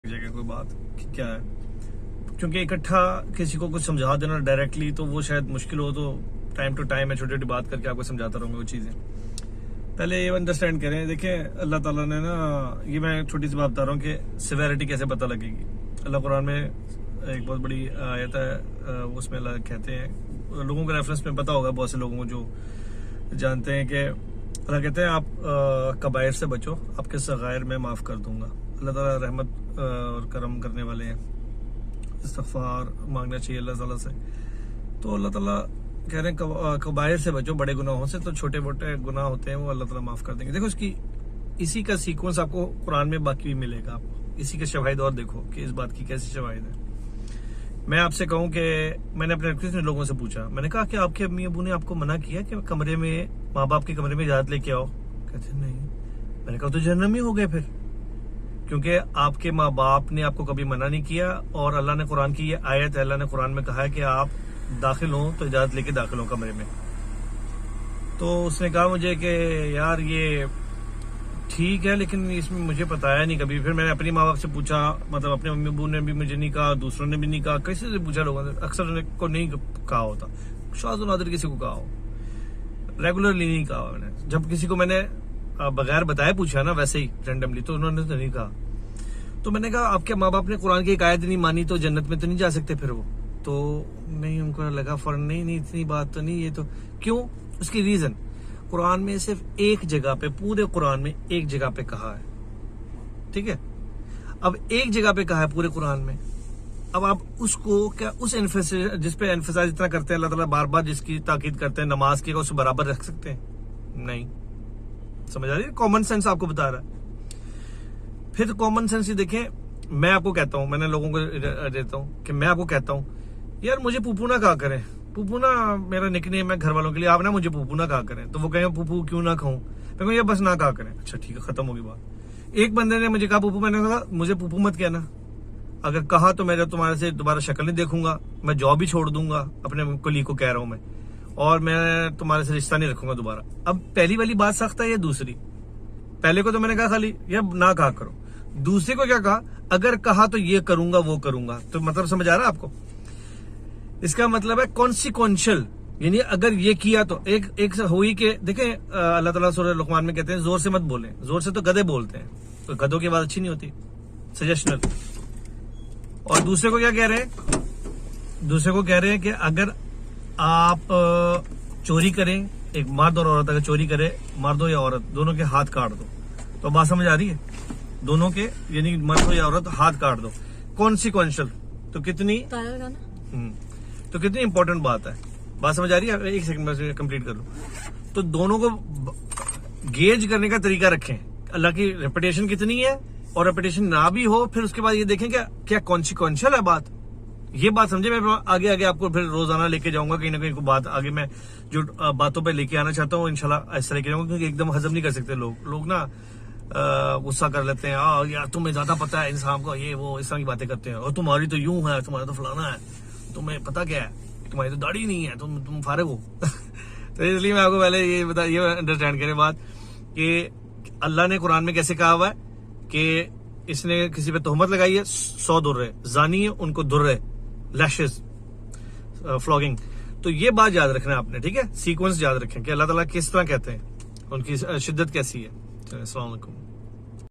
जगह कोई बात कि क्या है, क्योंकि इकट्ठा किसी को कुछ समझा देना डायरेक्टली तो वो शायद मुश्किल हो, तो टाइम टू टाइम मैं छोटी छोटी बात करके आपको समझाता रहूंगा वो चीज़ें। पहले ये अंडरस्टैंड करें, देखिए अल्लाह ताला ने ना, ये मैं छोटी सी बात बता रहा हूँ कि सिवेरिटी कैसे पता लगेगी। अल्लाह कुरान में एक बहुत बड़ी आयत है, उसमें अल्लाह कहते हैं, लोगों को रेफरेंस में पता होगा, बहुत से लोगों को जो जानते हैं कि अल्लाह कहते हैं आप कबायर से बचो, आपके सगायर में माफ़ कर दूंगा। अल्लाह ताला रहमत और करम करने वाले हैं, इस्तग़फ़ार मांगना चाहिए अल्लाह ताला से। तो अल्लाह ताला कह रहे हैं कबायर से बचो, बड़े गुनाहों से, तो छोटे मोटे गुनाह होते हैं वो अल्लाह ताला माफ़ कर देंगे। देखो इसकी इसी का सीक्वेंस आपको कुरान में बाकी भी मिलेगा, आपको इसी के शवाहिद और देखो कि इस बात की कैसी शवाहिद है। मैं आपसे कहूं कि मैंने अपने में लोगों से पूछा, मैंने कहा कि आपके अम्मी अबू ने आपको मना किया कि कमरे में, माँ बाप के कमरे में इजाजत लेके आओ? कहते नहीं। मैंने कहा तो जहन्नम ही हो गए फिर, क्योंकि आपके माँ बाप ने आपको कभी मना नहीं किया, और अल्लाह ने कुरान की ये आयत है, अल्लाह ने कुरान में कहा है कि आप दाखिल हो तो इजाजत लेके दाखिल हो कमरे में। तो उसने कहा मुझे कि यार ये ठीक है, लेकिन इसमें मुझे बताया नहीं कभी। फिर मैंने अपनी माँ बाप से पूछा, मतलब अपने मम्मी अबू ने भी मुझे नहीं कहा, दूसरों ने भी नहीं कहा, किसी से पूछा, लोगों ने अक्सर को नहीं कहा होता, शायद नादिर किसी को कहा हो, रेगुलरली नहीं कहा मैंने। जब किसी को मैंने बगैर बताए पूछा ना, वैसे ही रैंडमली, तो उन्होंने तो नहीं कहा। तो मैंने कहा आपके माँ बाप ने कुरान की एक आयत नहीं मानी तो जन्नत में तो नहीं जा सकते फिर वो? तो नहीं, उनको लगा फौरन, नहीं इतनी बात तो नहीं, ये तो क्यों? उसकी रीजन, कुरान में सिर्फ एक जगह पे, पूरे कुरान में एक जगह पे कहा है, ठीक है? अब एक जगह पे कहा है पूरे कुरान में, अब आप उसको क्या उस एम्फेसिस, जिस पे एम्फेसाइज इतना करते हैं अल्लाह ताला बार बार, जिसकी ताकीद करते हैं नमाज की, उस बराबर रख सकते हैं? नहीं। समझ आ रही है? कॉमन सेंस आपको बता रहा है। फिर कॉमन सेंस ही देखें, मैं आपको कहता हूं, मैंने लोगों को देता हूं कि मैं आपको कहता हूं यार मुझे पुप्पू ना कहा करें, पुप्पू ना मेरा निकनेम है घर वालों के लिए, आप ना मुझे पुप्पू ना कहा करें। तो वो कहेंगे पुप्पू क्यों ना कहूं? मैं कहूँ ये बस ना कहा करें। अच्छा ठीक है, खत्म होगी बात। एक बंदे ने मुझे कहा पुप्पू, मैंने कहा मुझे पुप्पू मत कहना, अगर कहा तो मैं तुम्हारे से दोबारा शक्ल नहीं देखूंगा, मैं जॉब ही छोड़ दूंगा, अपने कुली को कह रहा हूं मैं, और मैं तुम्हारे से रिश्ता नहीं रखूंगा दोबारा। अब पहली वाली बात सख्त है या दूसरी? पहले को तो मैंने कहा खाली या ना कहा करो, दूसरे को क्या कहा, अगर कहा तो ये करूंगा वो करूंगा। तो मतलब समझ आ रहा है आपको? इसका मतलब है कॉन्सिक्वेंशियल, यानी अगर ये किया तो एक हुई कि देखें अल्लाह ताला सूरह लुकमान में कहते हैं जोर से मत बोलें, जोर से तो गधे बोलते हैं, तो गधों की आवाज अच्छी नहीं होती, सजेशनल। और दूसरे को क्या कह रहे हैं? दूसरे को कह रहे हैं कि अगर आप चोरी करें, एक मर्द और औरत अगर चोरी करे, मर्द हो या औरत, दोनों के हाथ काट दो। तो बात समझ आ रही है? दोनों के, यानी मर्द हो या औरत, हाथ काट दो। कॉन्सिक्वेंशियल, तो कितनी तो कितनी इंपॉर्टेंट बात है। बात समझ आ रही है? एक सेकंड में कंप्लीट कर लूं। तो दोनों को गेज करने का तरीका रखें, अल्लाह की रेपुटेशन कितनी है, और रेपुटेशन ना भी हो, फिर उसके बाद ये देखें क्या कॉन्सिक्वेंशियल है बात। ये बात समझे? मैं आगे आपको फिर रोजाना लेके जाऊंगा कहीं ना कहीं को बात, आगे मैं जो बातों पे लेके आना चाहता हूँ इंशाल्लाह ऐसा लेके जाऊंगा, क्योंकि एकदम हजम नहीं कर सकते लोग ना गुस्सा कर लेते हैं, यार तुम्हें ज्यादा पता है इंसान को, ये वो इस तरह की बातें करते हैं, और तुम्हारी तो यूं है, तुम्हारा तो फलाना है, तुम्हें पता क्या है, तुम्हारी तो दाढ़ी नहीं है, तुम फारिग हो। तो इसलिए मैं आपको पहले ये अंडरस्टैंड करें बात कि अल्लाह ने कुरान में कैसे कहा हुआ है कि इसने किसी पे तोहमत लगाई है 100 दुर्रे, जानी है उनको दुर्रे, लैशेस, फ्लॉगिंग। तो ये बात याद रखना है आपने, ठीक है? सीक्वेंस याद रखें कि अल्लाह ताला किस तरह कहते हैं, उनकी शिद्दत कैसी है। अस्सलाम वालेकुम।